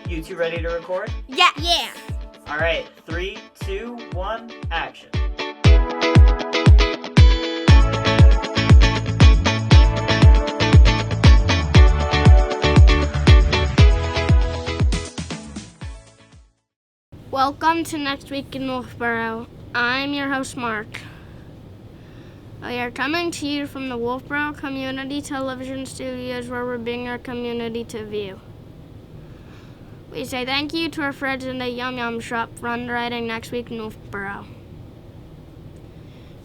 You two ready to record? Yeah. Yeah. All right, 3, 2, 1, action. Welcome to Next Week in Wolfeboro. I'm your host, Mark. We are coming to you from the Wolfeboro Community Television studios where we bring our community to view. We say thank you to our friends in the Yum Yum Shop for underwriting Next Week in Wolfeboro.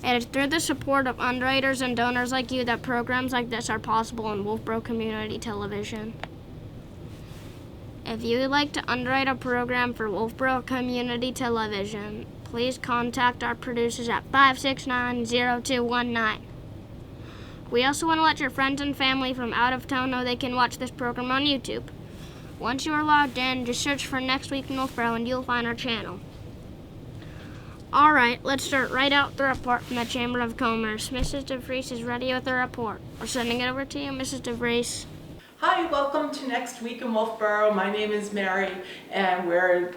It is through the support of underwriters and donors like you that programs like this are possible on Wolfeboro Community Television. If you would like to underwrite a program for Wolfeboro Community Television, please contact our producers at 569-0219. We also want to let your friends and family from out of town know they can watch this program on YouTube. Once you are logged in, just search for Next Week in Wolfeboro and you'll find our channel. Alright, let's start right out the report from the Chamber of Commerce. Mrs. DeVries is ready with the report. We're sending it over to you, Mrs. DeVries. Hi, welcome to Next Week in Wolfeboro. My name is Mary, and we're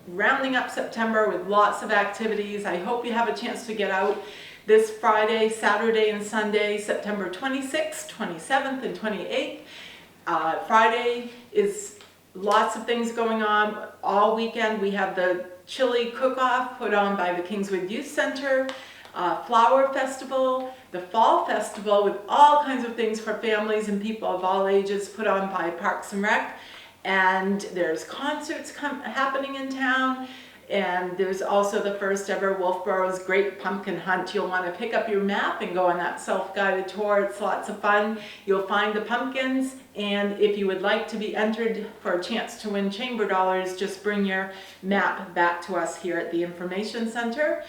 rounding up September with lots of activities. I hope you have a chance to get out this Friday, Saturday, and Sunday, September 26th, 27th, and 28th. Friday is lots of things going on. All weekend we have the chili cook-off put on by the Kingswood Youth Center, Flower Festival, the Fall Festival with all kinds of things for families and people of all ages put on by Parks and Rec. And there's concerts happening in town. And there's also the first ever Wolfeboro's Great Pumpkin Hunt. You'll want to pick up your map and go on that self-guided tour. It's lots of fun. You'll find the pumpkins, and if you would like to be entered for a chance to win chamber dollars, just bring your map back to us here at the Information Center.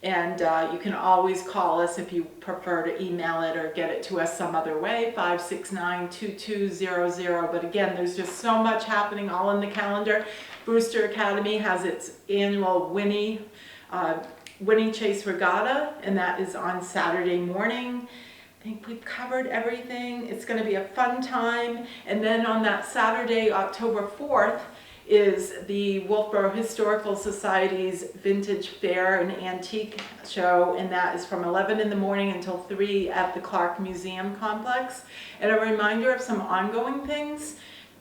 And you can always call us if you prefer to email it or get it to us some other way, 569-2200. But again, there's just so much happening all in the calendar. Brewster Academy has its annual Winnie Chase Regatta, and that is on Saturday morning. I think we've covered everything. It's going to be a fun time. And then on that Saturday, October 4th, is the Wolfeboro Historical Society's Vintage Fair and Antique Show, and that is from 11 in the morning until 3 at the Clark Museum Complex. And a reminder of some ongoing things.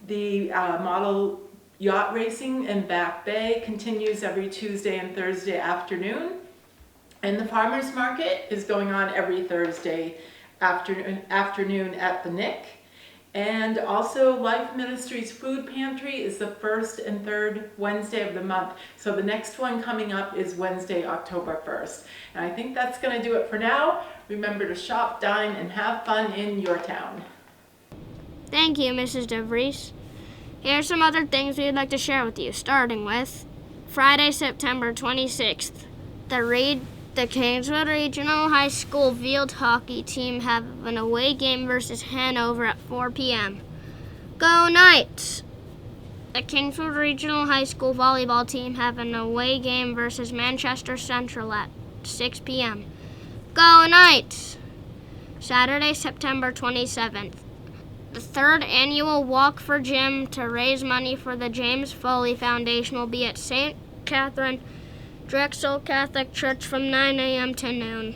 The model yacht racing in Back Bay continues every Tuesday and Thursday afternoon. And the farmers market is going on every Thursday afternoon at the Nick. And also Life Ministries Food Pantry is the first and third Wednesday of the month. So the next one coming up is Wednesday, October 1st. And I think that's going to do it for now. Remember to shop, dine, and have fun in your town. Thank you, Mrs. DeVries. Here are some other things we'd like to share with you, starting with Friday, September 26th. The Kingswood Regional High School field hockey team have an away game versus Hanover at 4 p.m. Go Knights! The Kingswood Regional High School volleyball team have an away game versus Manchester Central at 6 p.m. Go Knights! Saturday, September 27th. The third annual Walk for Jim to raise money for the James Foley Foundation will be at St. Katherine Drexel Catholic Church from 9 a.m. to noon.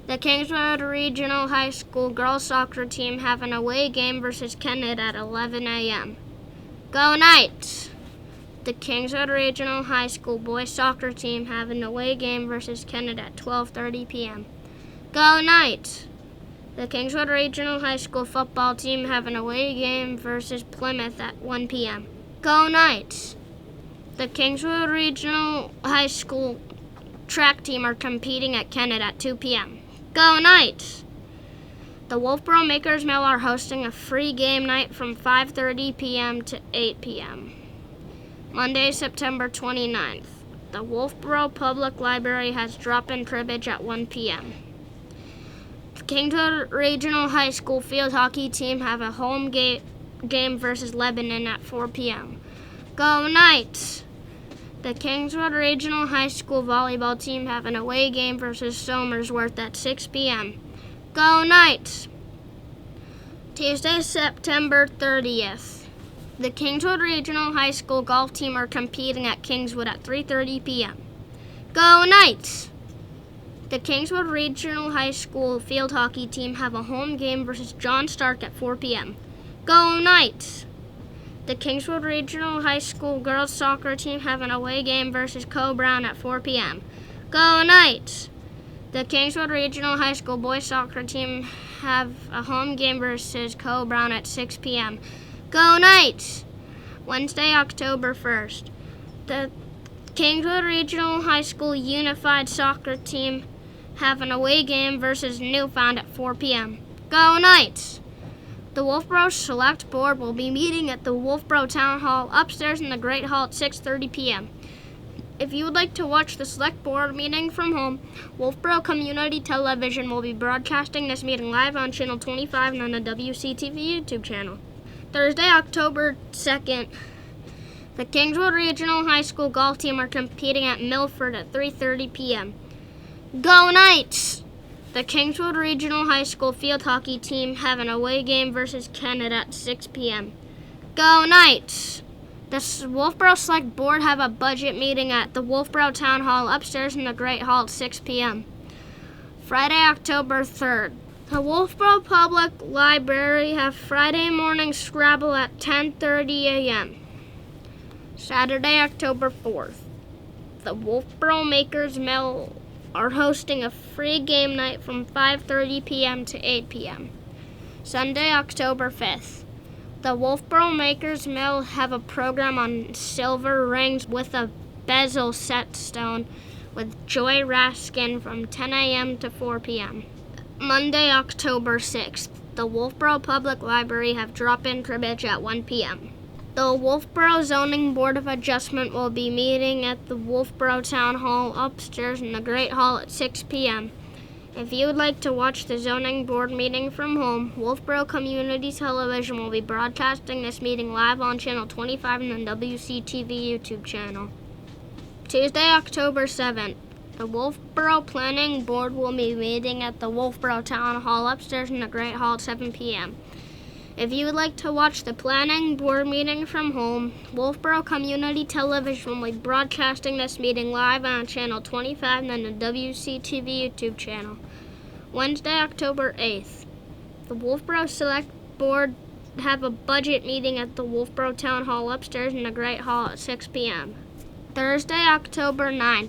The Kingswood Regional High School girls soccer team have an away game versus Kennett at 11 a.m. Go Knights! The Kingswood Regional High School boys soccer team have an away game versus Kennett at 12:30 p.m. Go Knights! The Kingswood Regional High School football team have an away game versus Plymouth at 1 p.m. Go Knights! The Kingswood Regional High School track team are competing at Kennett at 2 p.m. Go Knights! The Wolfeboro Makers Mill are hosting a free game night from 5:30 p.m. to 8 p.m. Monday, September 29th. The Wolfeboro Public Library has drop-in cribbage at 1 p.m. The Kingswood Regional High School field hockey team have a home game versus Lebanon at 4 p.m. Go Knights! The Kingswood Regional High School volleyball team have an away game versus Somersworth at 6 p.m. Go Knights! Tuesday, September 30th. The Kingswood Regional High School golf team are competing at Kingswood at 3:30 p.m. Go Knights! The Kingswood Regional High School field hockey team have a home game versus John Stark at 4 p.m. Go Knights! The Kingswood Regional High School girls soccer team have an away game versus Co-Brown at 4 p.m. Go Knights! The Kingswood Regional High School boys soccer team have a home game versus Co-Brown at 6 p.m. Go Knights! Wednesday, October 1st. The Kingswood Regional High School Unified Soccer Team have an away game versus Newfound at 4 p.m. Go Knights! The Wolfeboro Select Board will be meeting at the Wolfeboro Town Hall upstairs in the Great Hall at 6:30 p.m. If you would like to watch the Select Board meeting from home, Wolfeboro Community Television will be broadcasting this meeting live on Channel 25 and on the WCTV YouTube channel. Thursday, October 2nd, the Kingswood Regional High School golf team are competing at Milford at 3:30 p.m. Go Knights! The Kingswood Regional High School field hockey team have an away game versus Kennett at 6 p.m. Go Knights! The Wolfeboro Select Board have a budget meeting at the Wolfeboro Town Hall upstairs in the Great Hall at 6 p.m. Friday, October 3rd. The Wolfeboro Public Library have Friday morning Scrabble at 10:30 a.m. Saturday, October 4th. The Wolfeboro Makers Mill are hosting a free game night from 5:30 p.m. to 8 p.m. Sunday, October 5th. The Wolfeboro Makers Mill have a program on silver rings with a bezel set stone with Joy Raskin from 10 a.m. to 4 p.m. Monday, October 6th. The Wolfeboro Public Library have drop-in cribbage at 1 p.m. The Wolfeboro Zoning Board of Adjustment will be meeting at the Wolfeboro Town Hall upstairs in the Great Hall at 6 p.m. If you would like to watch the Zoning Board meeting from home, Wolfeboro Community Television will be broadcasting this meeting live on Channel 25 and the WCTV YouTube channel. Tuesday, October 7th. The Wolfeboro Planning Board will be meeting at the Wolfeboro Town Hall upstairs in the Great Hall at 7 p.m. If you would like to watch the Planning Board meeting from home, Wolfeboro Community Television will be broadcasting this meeting live on Channel 25 and the WCTV YouTube channel. Wednesday, October 8th. The Wolfeboro Select Board have a budget meeting at the Wolfeboro Town Hall upstairs in the Great Hall at 6 p.m. Thursday, October 9th.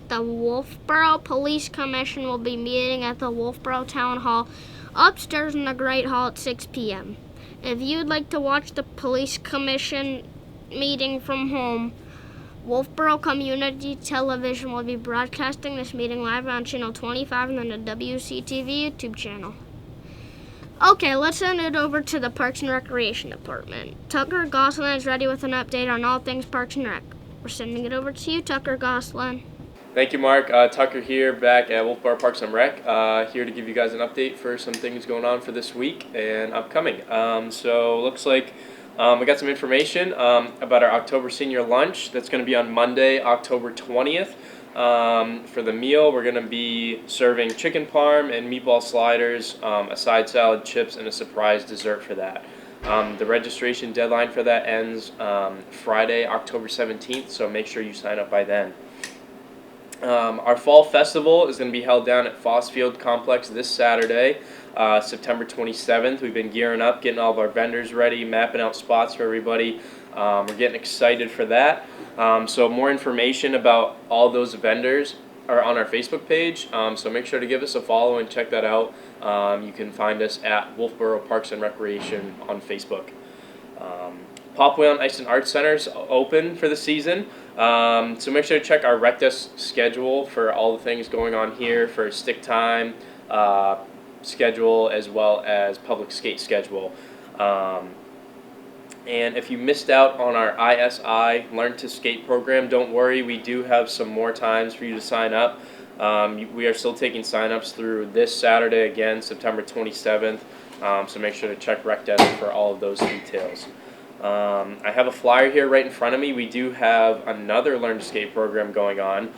The Wolfeboro Police Commission will be meeting at the Wolfeboro Town Hall upstairs in the Great Hall at 6 p.m. If you'd like to watch the Police Commission meeting from home, Wolfeboro Community Television will be broadcasting this meeting live on Channel 25 and on the WCTV YouTube channel. Okay, let's send it over to the Parks and Recreation Department. Tucker Goslin is ready with an update on all things Parks and Rec. We're sending it over to you, Tucker Goslin. Thank you, Mark. Tucker here, back at Wolfeboro Parks and Rec, here to give you guys an update for some things going on for this week and upcoming. So looks like we got some information about our October senior lunch. That's going to be on Monday, October 20th. For the meal, we're going to be serving chicken parm and meatball sliders, a side salad, chips, and a surprise dessert for that. The registration deadline for that ends Friday, October 17th, so make sure you sign up by then. Our fall festival is going to be held down at Fossfield Complex this Saturday, September 27th. We've been gearing up, getting all of our vendors ready, mapping out spots for everybody. We're getting excited for that. So more information about all those vendors are on our Facebook page, so make sure to give us a follow and check that out. You can find us at Wolfeboro Parks and Recreation on Facebook. Popway on Ice and Arts Center is open for the season, so make sure to check our Rec Desk schedule for all the things going on here for stick time schedule as well as public skate schedule. And if you missed out on our ISI Learn to Skate program, don't worry, we do have some more times for you to sign up. We are still taking sign-ups through this Saturday again, September 27th, so make sure to check Rec Desk for all of those details. I have a flyer here right in front of me. We do have another Learn to Skate program going on,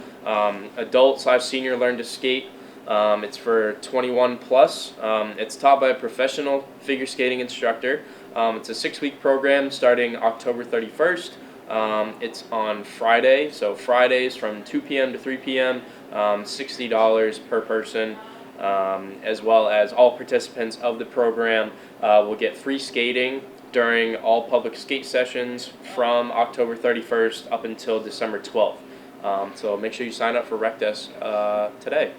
adult/senior Learn to Skate. It's for 21 plus. It's taught by a professional figure skating instructor. It's a 6-week program starting October 31st. It's on Friday, so Fridays from 2 p.m. to 3 p.m., $60 per person, as well as all participants of the program will get free skating during all public skate sessions from October 31st up until December 12th. So make sure you sign up for Rec Desk today.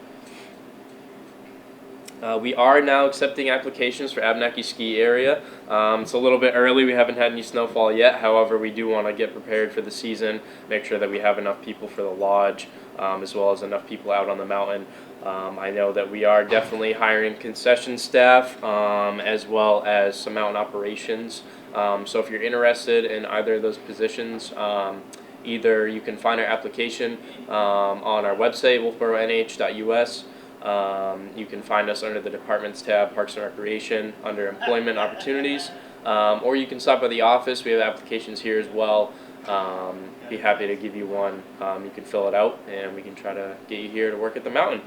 We are now accepting applications for Abenaki ski area. It's a little bit early. We haven't had any snowfall yet. However, we do want to get prepared for the season, make sure that we have enough people for the lodge, as well as enough people out on the mountain. I know that we are definitely hiring concession staff, as well as some mountain operations. So if you're interested in either of those positions, either you can find our application on our website, wolfeboronh.us. You can find us under the Departments tab, Parks and Recreation, under Employment Opportunities, or you can stop by the office. We have applications here as well. Be happy to give you one. You can fill it out, and we can try to get you here to work at the mountain.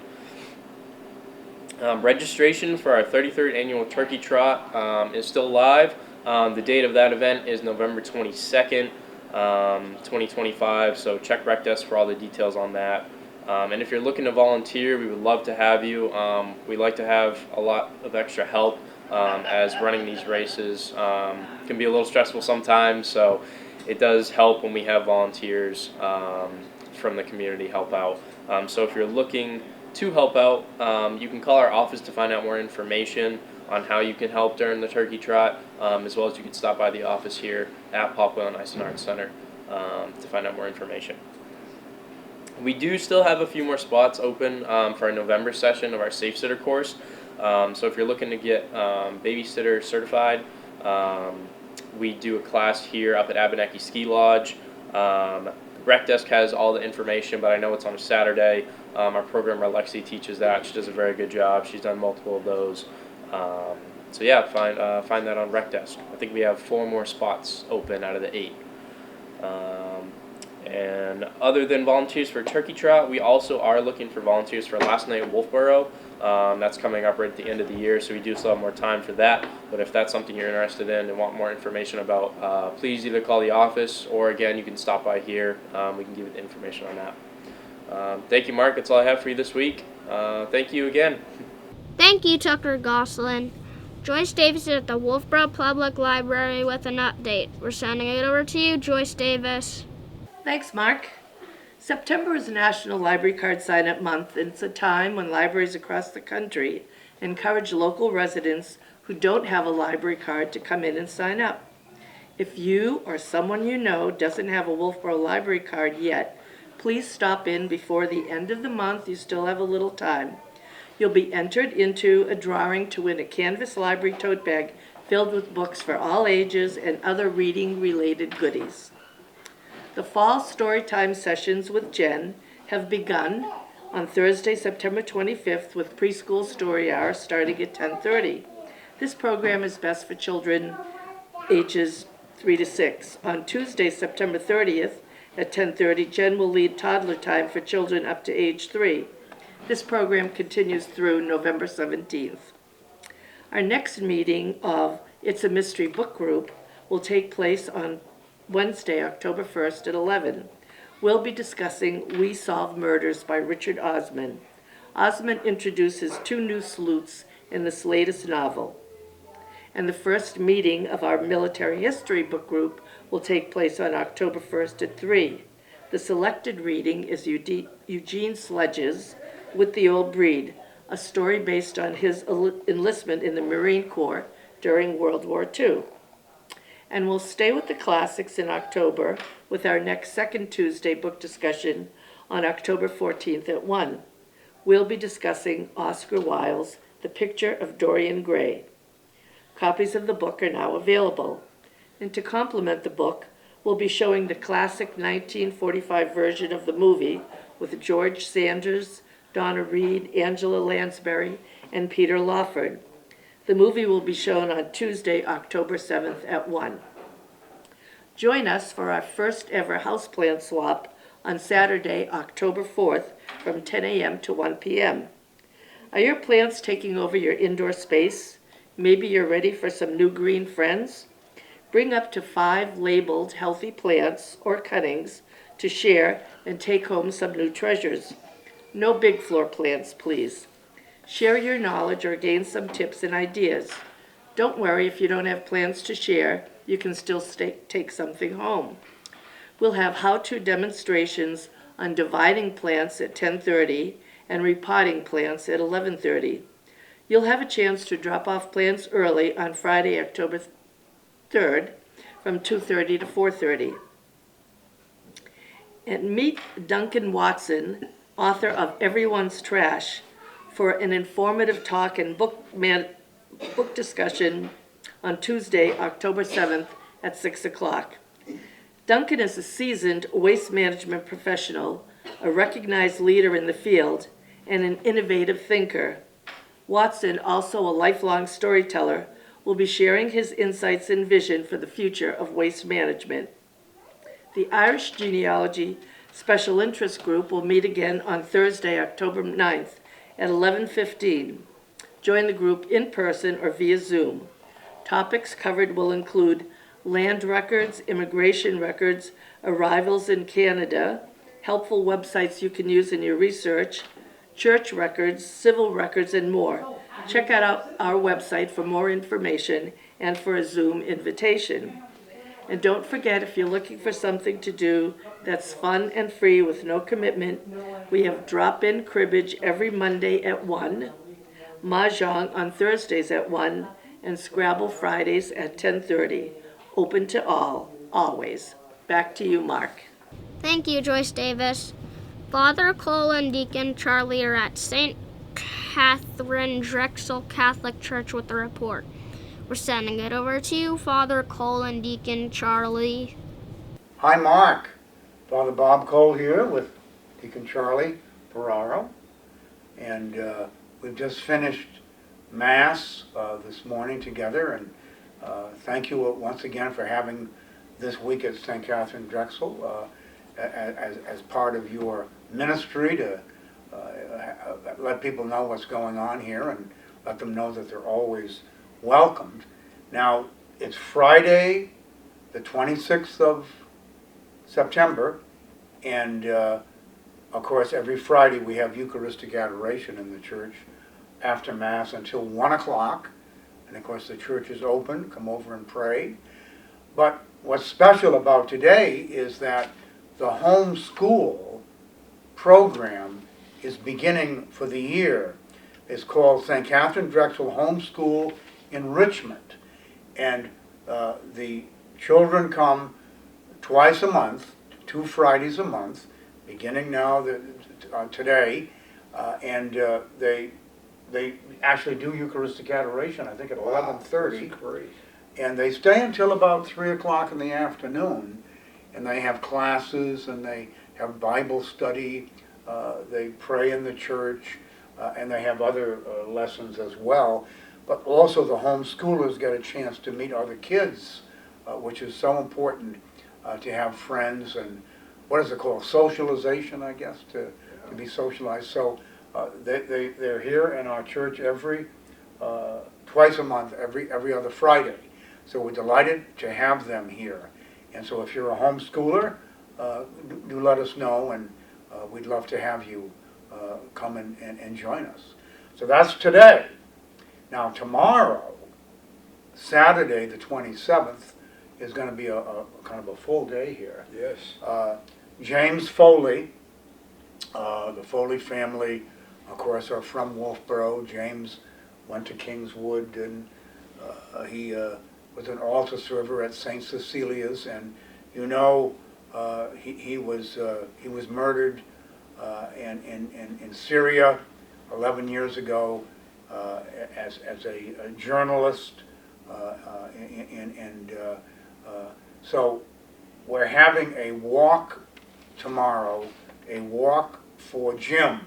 Registration for our 33rd annual Turkey Trot is still live. The date of that event is November 22nd, 2025, so check Rec Desk for all the details on that. And if you're looking to volunteer, we would love to have you. We like to have a lot of extra help, as running these races can be a little stressful sometimes, so it does help when we have volunteers from the community help out. So if you're looking to help out, you can call our office to find out more information on how you can help during the Turkey Trot, as well as you can stop by the office here at Popwell and Ice and Arts Center to find out more information. We do still have a few more spots open for our November session of our Safe Sitter course. So if you're looking to get babysitter certified, we do a class here up at Abenaki Ski Lodge. Rec Desk has all the information, but I know it's on a Saturday. Our programmer Lexi teaches that. She does a very good job. She's done multiple of those. So yeah, find that on Rec Desk. I think we have 4 more spots open out of the 8. And other than volunteers for Turkey Trot, we also are looking for volunteers for Last Night at Wolfeboro. That's coming up right at the end of the year, so we do still have more time for that. But if that's something you're interested in and want more information about, please either call the office or, again, you can stop by here. We can give you the information on that. Thank you, Mark. That's all I have for you this week. Thank you again. Thank you, Tucker Gosselin. Joyce Davis is at the Wolfeboro Public Library with an update. We're sending it over to you, Joyce Davis. Thanks, Mark. September is National Library Card Sign-Up Month, and it's a time when libraries across the country encourage local residents who don't have a library card to come in and sign up. If you or someone you know doesn't have a Wolfeboro library card yet, please stop in before the end of the month. You still have a little time. You'll be entered into a drawing to win a canvas library tote bag filled with books for all ages and other reading-related goodies. The fall Storytime sessions with Jen have begun on Thursday, September 25th with preschool story hour starting at 10:30. This program is best for children ages 3 to 6. On Tuesday, September 30th at 10:30, Jen will lead toddler time for children up to age 3. This program continues through November 17th. Our next meeting of It's a Mystery Book Group will take place on Wednesday, October 1st at 11. We'll be discussing We Solve Murders by Richard Osman. Osman introduces 2 new sleuths in this latest novel. And the first meeting of our Military History Book Group will take place on October 1st at 3. The selected reading is Eugene Sledge's With the Old Breed, a story based on his enlistment in the Marine Corps during World War II. And we'll stay with the classics in October with our next second Tuesday book discussion on October 14th at 1. We'll be discussing Oscar Wilde's The Picture of Dorian Gray. Copies of the book are now available. And to complement the book, we'll be showing the classic 1945 version of the movie with George Sanders, Donna Reed, Angela Lansbury, and Peter Lawford. The movie will be shown on Tuesday, October 7th at 1. Join us for our first ever houseplant swap on Saturday, October 4th from 10 a.m. to 1 p.m. Are your plants taking over your indoor space? Maybe you're ready for some new green friends? Bring up to 5 labeled healthy plants or cuttings to share and take home some new treasures. No big floor plants, please. Share your knowledge or gain some tips and ideas. Don't worry if you don't have plans to share, you can still take something home. We'll have how-to demonstrations on dividing plants at 10:30 and repotting plants at 11:30. You'll have a chance to drop off plants early on Friday, October 3rd from 2:30 to 4:30. And meet Duncan Watson, author of Everyone's Trash, for an informative talk and book discussion on Tuesday, October 7th at 6 o'clock. Duncan is a seasoned waste management professional, a recognized leader in the field, and an innovative thinker. Watson, also a lifelong storyteller, will be sharing his insights and vision for the future of waste management. The Irish Genealogy Special Interest Group will meet again on Thursday, October 9th at 11:15. Join the group in person or via Zoom. Topics covered will include land records, immigration records, arrivals in Canada, helpful websites you can use in your research, church records, civil records, and more. Check out our website for more information and for a Zoom invitation. And don't forget, if you're looking for something to do that's fun and free with no commitment, we have drop-in cribbage every Monday at 1, Mahjong on Thursdays at 1, and Scrabble Fridays at 10:30. Open to all, always. Back to you, Mark. Thank you, Joyce Davis. Father Cole and Deacon Charlie are at St. Katherine Drexel Catholic Church with a report. We're sending it over to you, Father Cole and Deacon Charlie. Hi, Mark. Father Bob Cole here with Deacon Charlie Ferraro. And we've just finished Mass this morning together. And thank you once again for having this week at St. Katherine Drexel as part of your ministry to let people know what's going on here and let them know that they're always welcomed. Now, it's Friday, the 26th of September, and of course, every Friday we have Eucharistic adoration in the church after Mass until 1 o'clock. And of course, the church is open. Come over and pray. But what's special about today is that the homeschool program is beginning for the year. It's called St. Katherine Drexel Homeschool Enrichment. And the children come twice a month, 2 Fridays a month, beginning now today, and they actually do Eucharistic adoration, I think at 11:30. Great. And they stay until about 3 o'clock in the afternoon, and they have classes, and they have Bible study, they pray in the church, and they have other lessons as well. But also the homeschoolers get a chance to meet other kids, which is so important to have friends and, what is it called, socialization, I guess, to be socialized. So they're here in our church twice a month, every other Friday. So we're delighted to have them here. And so if you're a homeschooler, do let us know, and we'd love to have you come and join us. So that's today. Now tomorrow, Saturday the 27th, is going to be a kind of a full day here. Yes. James Foley, the Foley family, of course, are from Wolfeboro. James went to Kingswood, and he was an altar server at St. Cecilia's, and you know he was murdered in Syria 11 years ago as a journalist, so we're having a walk tomorrow, a walk for Jim,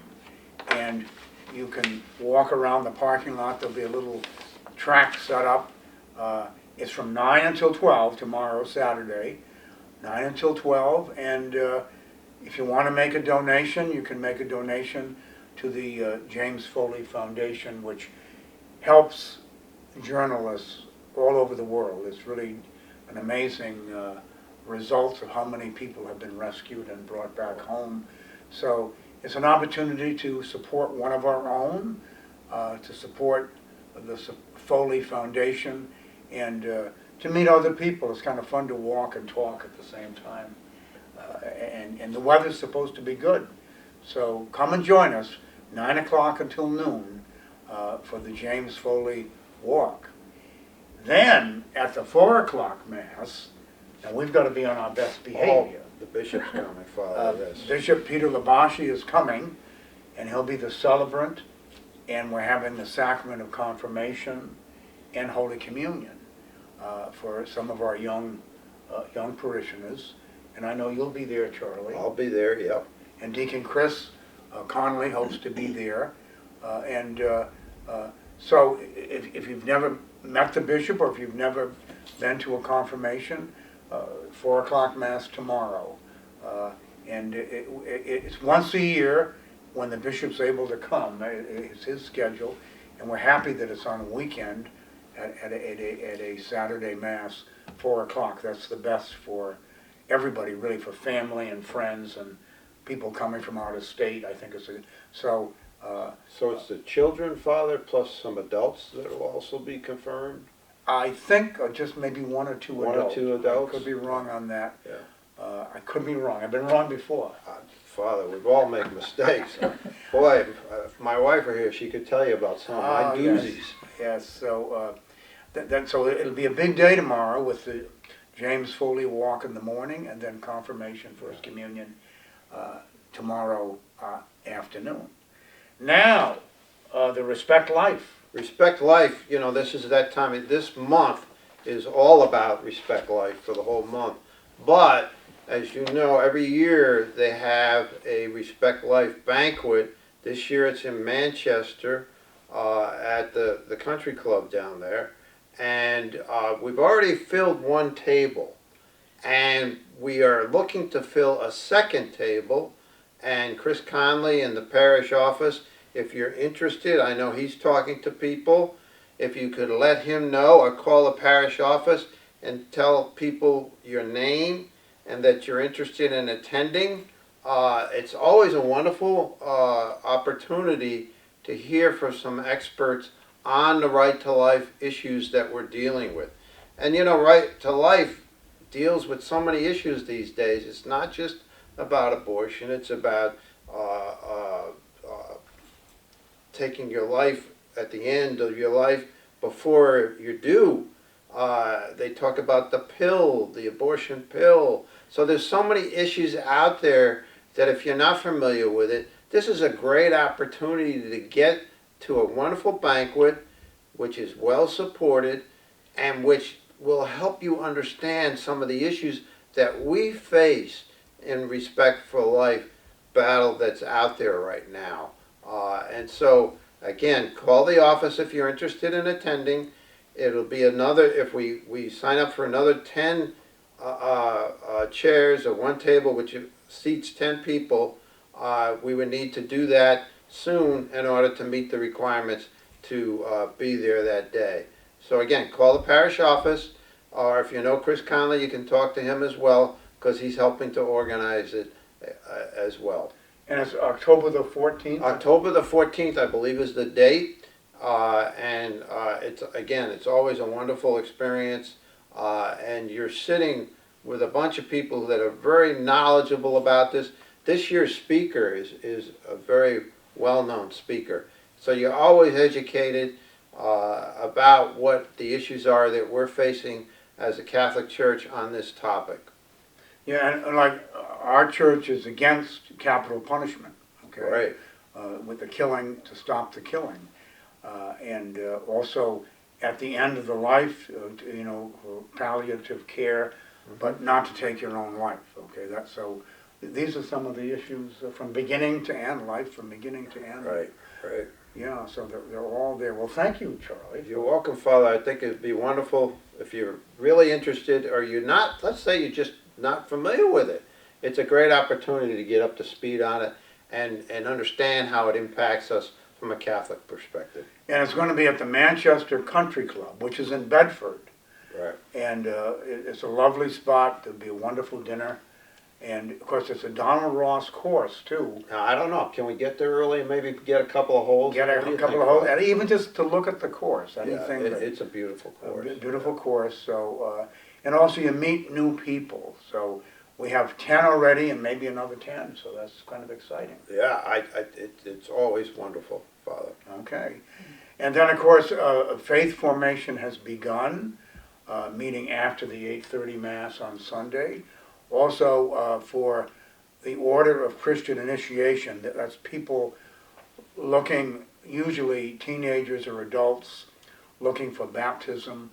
and you can walk around the parking lot. There'll be a little track set up. It's from 9 until 12 tomorrow, Saturday, 9 until 12, and if you want to make a donation, you can make a donation to the James Foley Foundation, which helps journalists all over the world. It's really an amazing results of how many people have been rescued and brought back home. So it's an opportunity to support one of our own, to support the Foley Foundation, and to meet other people. It's kind of fun to walk and talk at the same time. And the weather's supposed to be good. So come and join us, 9 o'clock until noon, for the James Foley Walk. Then, at the 4 o'clock Mass, and we've got to be on our best behavior. The bishop's coming, Father, yes. Bishop Peter Labashi is coming, and he'll be the celebrant, and we're having the sacrament of confirmation and Holy Communion for some of our young parishioners. And I know you'll be there, Charlie. I'll be there, yep. And Deacon Chris Connolly hopes to be there. So if you've never met the bishop, or if you've never been to a confirmation, 4 o'clock Mass tomorrow. And it's once a year when the bishop's able to come. It's his schedule, and we're happy that it's on a weekend at a Saturday Mass, 4 o'clock. That's the best for everybody, really, for family and friends and people coming from out of state. I think it's so it's the children, Father, plus some adults that will also be confirmed? I think just maybe one or two adults. One or two adults? I could be wrong on that. Yeah. I could be wrong. I've been wrong before. Father, we've all made mistakes. Boy, if my wife were here, she could tell you about some of my doozies. Yes, so so it'll be a big day tomorrow with the James Foley Walk in the morning, and then confirmation, First Communion tomorrow afternoon. Now, the Respect Life. Respect Life, you know, this is that time. This month is all about Respect Life for the whole month. But, as you know, every year they have a Respect Life banquet. This year it's in Manchester at the country club down there. And we've already filled one table. And we are looking to fill a second table. And Chris Conley in the parish office, if you're interested, I know he's talking to people. If you could let him know or call the parish office and tell people your name and that you're interested in attending. It's always a wonderful opportunity to hear from some experts on the Right to Life issues that we're dealing with. And you know, Right to Life deals with so many issues these days. It's not just about abortion, it's about taking your life at the end of your life before you're due. They talk about the pill, the abortion pill. So there's so many issues out there that if you're not familiar with it, this is a great opportunity to get to a wonderful banquet which is well supported and which will help you understand some of the issues that we face in Respect for Life battle that's out there right now. And so, again, call the office if you're interested in attending. It'll be another, if we sign up for another 10 chairs or one table which seats 10 people, we would need to do that soon in order to meet the requirements to be there that day. So again, call the parish office, or if you know Chris Conley, you can talk to him as well, because he's helping to organize it as well. And it's October the 14th? October the 14th, I believe, is the date. It's always a wonderful experience. And you're sitting with a bunch of people that are very knowledgeable about this. This year's speaker is a very well-known speaker. So you're always educated about what the issues are that we're facing as a Catholic Church on this topic. Yeah, and like our church is against capital punishment, okay? Right. With the killing, to stop the killing. And also at the end of the life, palliative care, but not to take your own life, okay? So these are some of the issues from beginning to end, life from beginning to end. Right, right. Yeah, so they're all there. Well, thank you, Charlie. You're welcome, Father. I think it'd be wonderful if you're really interested, or you're not, let's say you're just not familiar with it. It's a great opportunity to get up to speed on it and understand how it impacts us from a Catholic perspective. And it's going to be at the Manchester Country Club, which is in Bedford. Right. And it's a lovely spot. There'll be a wonderful dinner. And of course, it's a Donald Ross course too. Now, I don't know, can we get there early and maybe get a couple of holes? Get What do a you couple think, of holes, Father? and even just to look at the course. Yeah, Anything. it's a beautiful course. Beautiful course. So, and also you meet new people. So we have 10 already, and maybe another 10. So that's kind of exciting. Yeah, it's always wonderful, Father. Okay. And then, of course, faith formation has begun, meeting after the 8:30 Mass on Sunday. Also, for the Order of Christian Initiation, that's people looking, usually teenagers or adults, looking for baptism.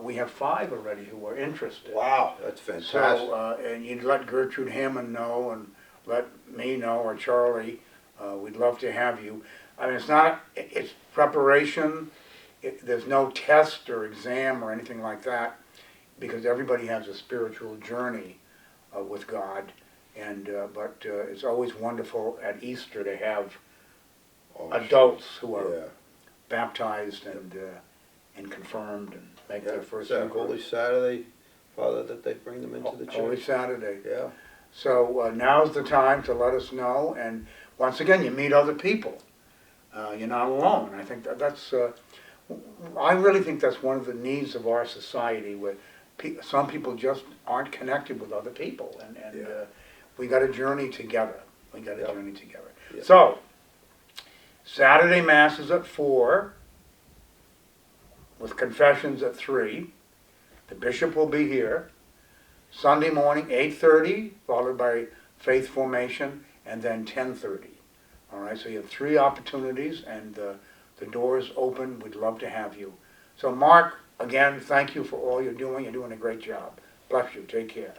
We have 5 already who are interested. Wow, that's fantastic. So, and you'd let Gertrude Hammond know, and let me know, or Charlie. We'd love to have you. I mean, it's preparation. There's no test or exam or anything like that, because everybody has a spiritual journey with God. And but it's always wonderful at Easter to have adults who are baptized and confirmed and make their first. Is that Holy Saturday, Father, that they bring them into the church? Holy Saturday. Yeah. So now's the time to let us know, and once again, you meet other people. You're not alone. I think that's. I really think that's one of the needs of our society, where some people just aren't connected with other people, and we got to journey together. We got to journey together. Yeah. So Saturday Mass is at 4, with confessions at 3. The bishop will be here. Sunday morning, 8:30, followed by faith formation, and then 10:30. All right, so you have 3 opportunities, and the door's open. We'd love to have you. So Mark, again, thank you for all you're doing. You're doing a great job. Bless you. Take care.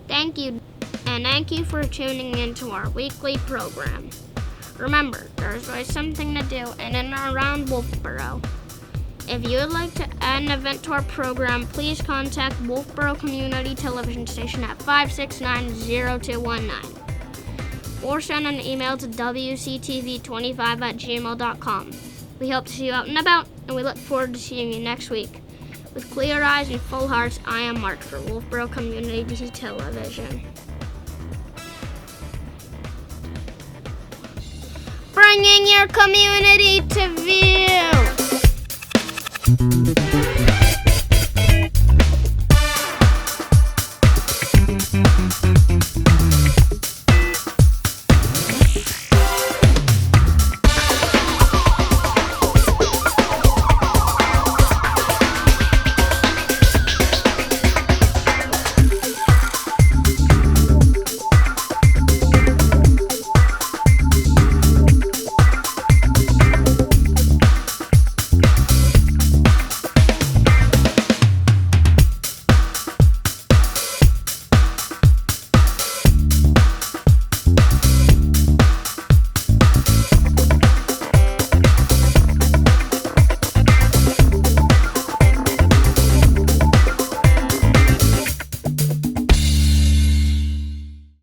Thank you, and thank you for tuning into our weekly program. Remember, there's always something to do in and around Wolfeboro. If you would like to add an event to our program, please contact Wolfeboro Community Television Station at 569-0219. Or send an email to wctv25@gmail.com. We hope to see you out and about, and we look forward to seeing you next week. With clear eyes and full hearts, I am Mark for Wolfeboro Community Television. Bringing your community to view.